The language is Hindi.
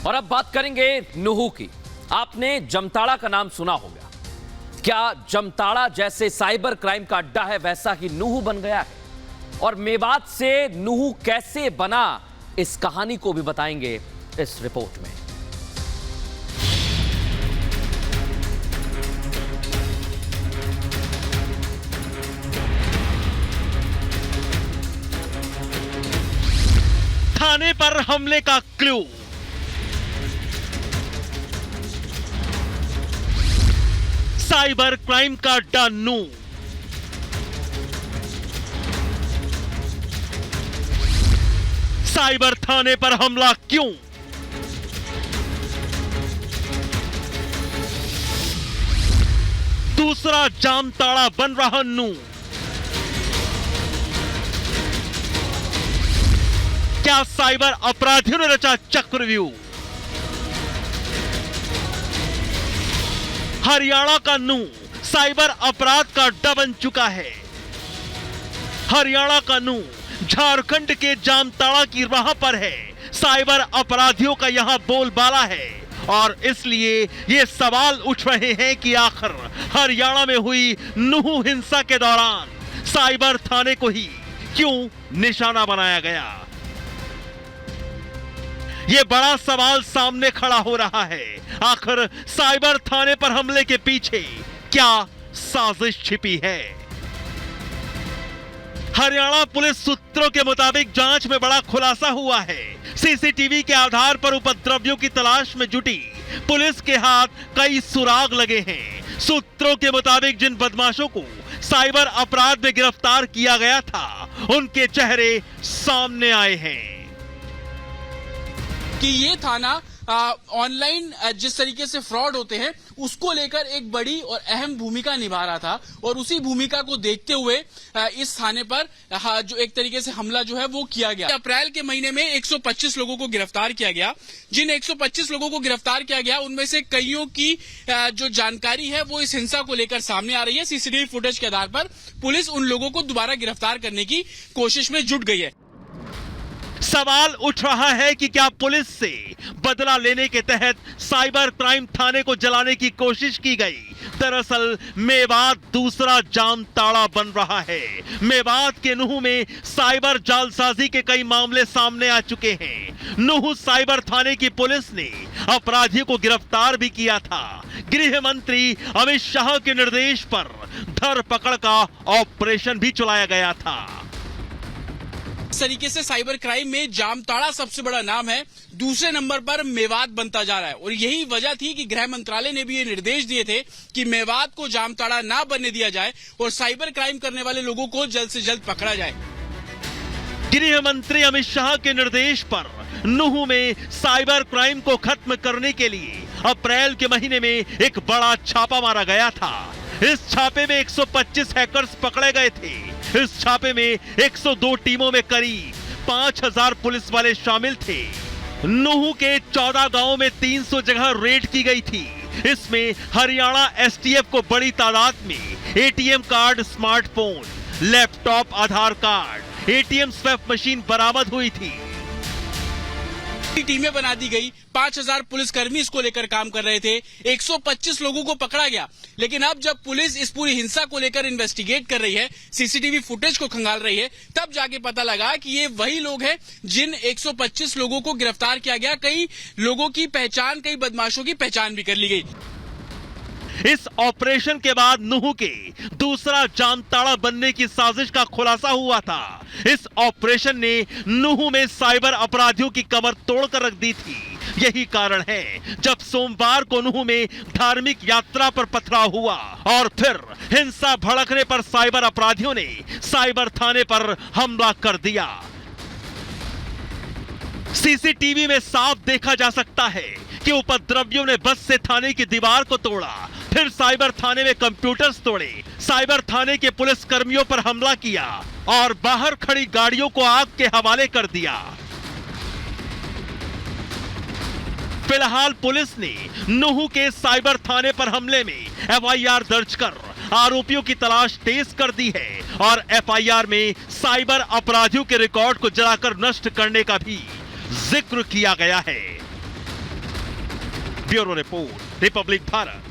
और अब बात करेंगे नुहू की। आपने जमताड़ा का नाम सुना होगा। क्या जमताड़ा जैसे साइबर क्राइम का अड्डा है, वैसा ही नुहू बन गया है? और मेवात से नुहू कैसे बना, इस कहानी को भी बताएंगे इस रिपोर्ट में। थाने पर हमले का क्लू, साइबर क्राइम का अड्डा नुहू। साइबर थाने पर हमला क्यों? दूसरा जामताड़ा बन रहा नुहू। क्या साइबर अपराधियों ने रचा चक्रव्यूह? हरियाणा का नुहू साइबर अपराध का अड्डा बन चुका है। हरियाणा का नुहू झारखंड के जामताड़ा की राह पर है। साइबर अपराधियों का यहां बोलबाला है और इसलिए ये सवाल उठ रहे हैं कि आखिर हरियाणा में हुई नुहू हिंसा के दौरान साइबर थाने को ही क्यों निशाना बनाया गया। ये बड़ा सवाल सामने खड़ा हो रहा है। आखिर साइबर थाने पर हमले के पीछे क्या साजिश छिपी है? हरियाणा पुलिस सूत्रों के मुताबिक जांच में बड़ा खुलासा हुआ है। सीसीटीवी के आधार पर उपद्रवियों की तलाश में जुटी पुलिस के हाथ कई सुराग लगे हैं। सूत्रों के मुताबिक जिन बदमाशों को साइबर अपराध में गिरफ्तार किया गया था, उनके चेहरे सामने आए हैं। कि ये थाना ऑनलाइन जिस तरीके से फ्रॉड होते हैं उसको लेकर एक बड़ी और अहम भूमिका निभा रहा था और उसी भूमिका को देखते हुए इस थाने पर जो एक तरीके से हमला जो है वो किया गया। अप्रैल के महीने में 125 लोगों को गिरफ्तार किया गया। जिन 125 लोगों को गिरफ्तार किया गया उनमें से कईयों की जो जानकारी है वो इस हिंसा को लेकर सामने आ रही है। सीसीटीवी फुटेज के आधार पर पुलिस उन लोगों को दोबारा गिरफ्तार करने की कोशिश में जुट गई है। सवाल उठ रहा है कि क्या पुलिस से बदला लेने के तहत साइबर क्राइम थाने को जलाने की कोशिश की गई। दरअसल मेवात दूसरा जामताड़ा बन रहा है। मेवात के नुहू में साइबर जालसाजी के कई मामले सामने आ चुके हैं। नुहू साइबर थाने की पुलिस ने अपराधियों को गिरफ्तार भी किया था। गृह मंत्री अमित शाह के निर्देश पर धरपकड़ का ऑपरेशन भी चलाया गया था। इस तरीके से साइबर क्राइम में जामताड़ा सबसे बड़ा नाम है, दूसरे नंबर पर मेवात बनता जा रहा है और यही वजह थी कि गृह मंत्रालय ने भी ये निर्देश दिए थे कि मेवात को जामताड़ा ना बनने दिया जाए और साइबर क्राइम करने वाले लोगों को जल्द से जल्द पकड़ा जाए। गृह मंत्री अमित शाह के निर्देश पर नुहू में साइबर क्राइम को खत्म करने के लिए अप्रैल के महीने में एक बड़ा छापा मारा गया था। इस छापे में 125 हैकर्स पकड़े गए थे। इस छापे में 102 टीमों में करीब 5000 पुलिस वाले शामिल थे। नुहू के 14 गांवों में 300 जगह रेड की गई थी। इसमें हरियाणा एसटीएफ को बड़ी तादाद में एटीएम कार्ड, स्मार्टफोन, लैपटॉप, आधार कार्ड, एटीएम स्वैप मशीन बरामद हुई थी। टीमें बना दी गई, 5000 पुलिसकर्मी इसको लेकर काम कर रहे थे। 125 लोगों को पकड़ा गया। लेकिन अब जब पुलिस इस पूरी हिंसा को लेकर इन्वेस्टिगेट कर रही है, सीसीटीवी फुटेज को खंगाल रही है, तब जाके पता लगा कि ये वही लोग हैं जिन 125 लोगों को गिरफ्तार किया गया। कई लोगों की पहचान, कई बदमाशों की पहचान भी कर ली गई। इस ऑपरेशन के बाद नुहू के दूसरा जामताड़ा बनने की साजिश का खुलासा हुआ था। इस ऑपरेशन ने नुहू में साइबर अपराधियों की कमर तोड़कर रख दी थी। यही कारण है जब सोमवार को नुहू में धार्मिक यात्रा पर पथराव हुआ और फिर हिंसा भड़कने पर साइबर अपराधियों ने साइबर थाने पर हमला कर दिया। सीसीटीवी में साफ देखा जा सकता है कि उपद्रवियों ने बस से थाने की दीवार को तोड़ा, फिर साइबर थाने में कंप्यूटर्स तोड़े, साइबर थाने के पुलिस कर्मियों पर हमला किया और बाहर खड़ी गाड़ियों को आग के हवाले कर दिया। फिलहाल पुलिस ने नुहू के साइबर थाने पर हमले में एफआईआर दर्ज कर आरोपियों की तलाश तेज कर दी है और एफआईआर में साइबर अपराधियों के रिकॉर्ड को जलाकर नष्ट करने का भी जिक्र किया गया है। Bureau report, Republic Bharat.